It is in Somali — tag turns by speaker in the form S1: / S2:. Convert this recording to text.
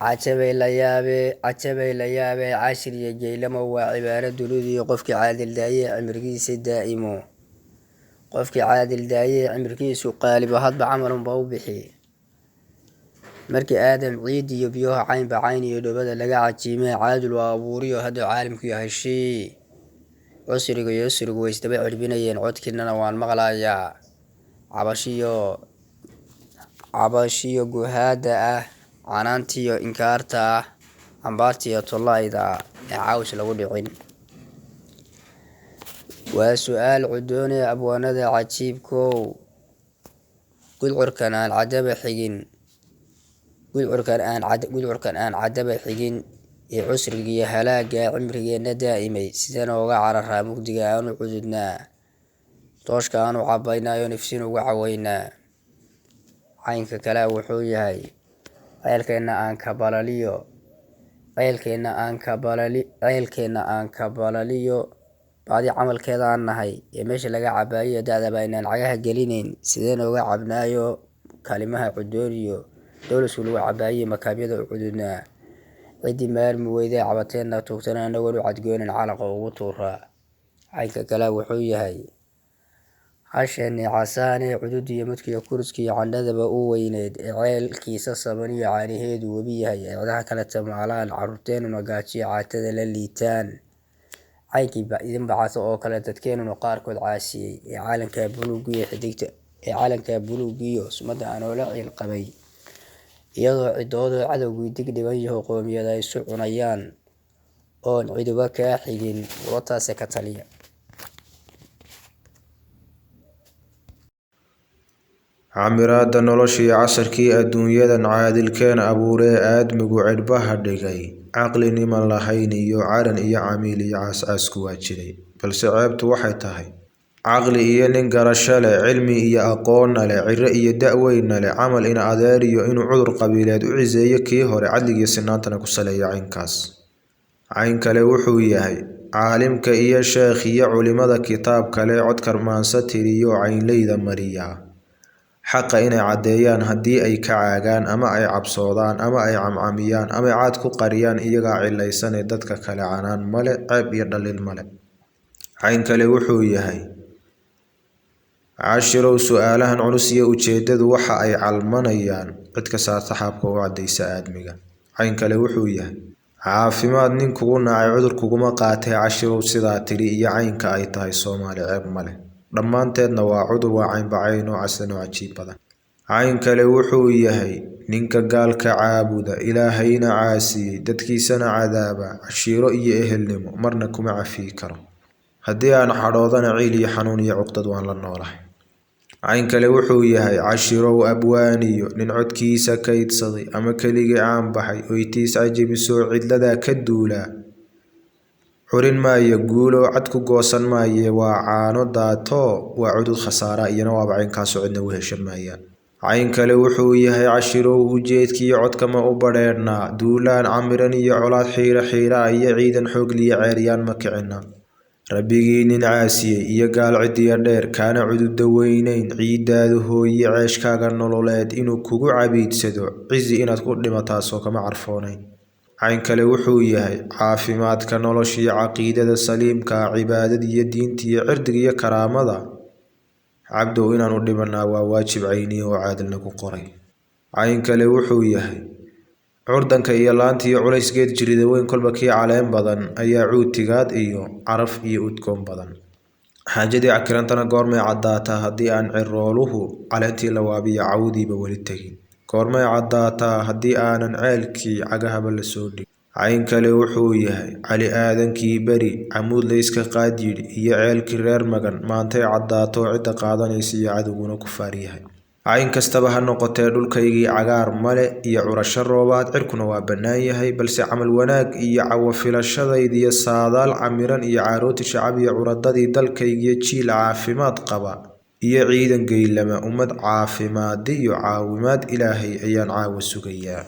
S1: cajabay la yaabee cashir iyo geylamo waa cibaaro duludii qofkii caadil daayee cimrigiisa daa'imo. Qofkii caadil daayee cimrigiisu qaalibo hadba camalunba u bixi. Markii aadam ciid iyo biyaha caynba cayn iyo dhobada laga cajiimee caadul waa abuuriyo hadduu caalimku yahay shii. Cusriga iyo yusrigu way isdaba cirbinayeen codkiinana waan maqlayaa. Cabashiyo guhaada ah, canaantiyo inkaarta ah, cambaartiyo tollayda ee caawis lagu dhicin. Waa su'aal cudoonee abwaanada cajiibkow. Gudcurkan aan cadaba xigin ee cusrigiiyo halaaga cimrigeenna daa'imay sideen ooga cararaa mugdiga aanu cududnaa. Tooshka aanu cabaynayo nifsin uga caweynaa. Caynka kale wuxuu yahay ceelkeena aan ka balaliyo baadi camalkeeda aan nahay ee meesha laga cabaayo da'daba inaan cagaha gelinayn sideen ooga cabnaayo kalimaha cudooniyo dowlasku lagu cabaaye makaabyada u cududnaa. Ciddii maarmi weyday cabateedna tuugtana anagoon u cadgoonin calaqa ugu tuuraa. Caynka kale wuxuu yahay hasheenii casaanee cududiyo mudkiyo kuriskiyo candhadaba u weyneed ee ceelkiisa sabaniyo caaniheedu webi yahay ee cidaha kale tamaalaan carruurteenuna gaajiyo caatada la liitaan. Caynkii idin bacasa oo kale dadkeenuna qaarkood caasiyey ee caalanka buluugiyo sumada aanoola ciil qabay iyadoo cidoodoo cadowgii dig dhiban yaho qoomiyada ay isu cunayaan oon ciduba kaa xigin urataase ka taliya.
S2: Camiraada noloshii casarkii adduunyadan caadilkeen abuuree aadmigu cidhbaha dhigay caqlinima lahayn iyo caran iyo camiil iyo caascaasku waa jiray. Balse ceebtu waxay tahay caqli iyo nin garasho leh, cilmi iyo aqoonna leh, ciro iyo da'weyna leh, camal ina adeer iyo inuu cudur qabiileed u ciseeyo kii hore cadligiyo sinaantana ku saleeya caynkaas. Cayn kale wuxuu yahay caalimka iyo sheekh iyo culimada kitaab kale codkar maansa tiriyo caynleyda mariya xaqa inay caddeeyaan haddii ay ka caagaan ama ay cabsoodaan ama ay camcamiyaan ama caad ku qariyaan iyagaa cilaysanee dadka kale canaan male, ceeb iyo dhaliil male. Cayn kale wuxuu yahay cashirow su'aalahan culus iyo ujeedadu waxa ay calmanayaan cid ka saarta xaabka u caddaysa aadmiga. Cayn kale wuxuu yahay caafimaad nin kugu nacay cudur kuguma qaatee cashirow sidaa tiri iyo caynka ay tahay Soomaali ceeb male. Dhammaanteedna waa cudur, waa caynbacayn oo casan oo cajiib badan. Cayn kale wuxuu yahay ninka gaalka caabuda ilaahayna caasiyey dadkiisana cadaaba cashiiro iyo ehelnimo marna kuma cafiyi karo. Haddii aan xadhoodana ciil iyo xanuun iyo cuqdad waan la noolahay. Cayn kale wuxuu yahay cashirow abwaaniyo nin codkiisa kaydsaday ama keligii caan baxay oytiis cajabisoo cidladaa ka duulaa. Xurin maayo guulo cad ku goosan maaye waa caano daato waa cudud khasaara iyana waaba caynkaasoo cidna u heshan maayaan. Cayn kale wuxuu yahay cashirow ujeedkiiyo codkama u badheernaa duulaan camiran iyo colaad xiira iyo ciidan xoogliyo ceeryaan ma kicina. Rabbigii nin caasiyey iyo gaal cidiya dheer kaana cududa weynayn ciidaadu hooye ceeshkaaga nololeed inuu kugu cabiidsado cizi inaad ku dhimataasoo kama carfoonayn. Cayn kale wuxuu yahay caafimaadka noloshiyo caqiidada saliimka cibaadada iyo diinta iyo cirdiga iyo karaamada cabdow inaan u dhimanaa waa waajib cayniya oo caadilna ku qoray. Cayn kale wuxuu yahay curdanka iyo laanta iyo culays geed jirida weyn kolba kii caleen badan ayaa cuutigaad iyo caraf iyo udgoon badan. Xaajadii cakirantana goormay caddaataa haddii aan cirooluhu caleentii la waabiyo cawdiiba weli tegin. Goormay caddaataa haddii aanan ceelkii cagahaba la soo dhigin. Cayn kale wuxuu yahay cali aadankii beri camuud layska qaad yidhi iyo ceelkii reer magan maantay caddaato cidda qaadanaysa iyo cadowguna ku faaryahay. Cayn kastaba ha noqotee dhulkaygii cagaar male iyo curasho roobaad cirkuna waa bannaan yahay balse camal wanaag iyo cawo filashadaydiyo saadaal camiran iyo caarooti shacab iyo curadadii dalkaygiyo jiil caafimaad qaba iyo ciidan geylama ummad caafimaad iyo caawimaad ilaahay ayaan caawa sugayaa.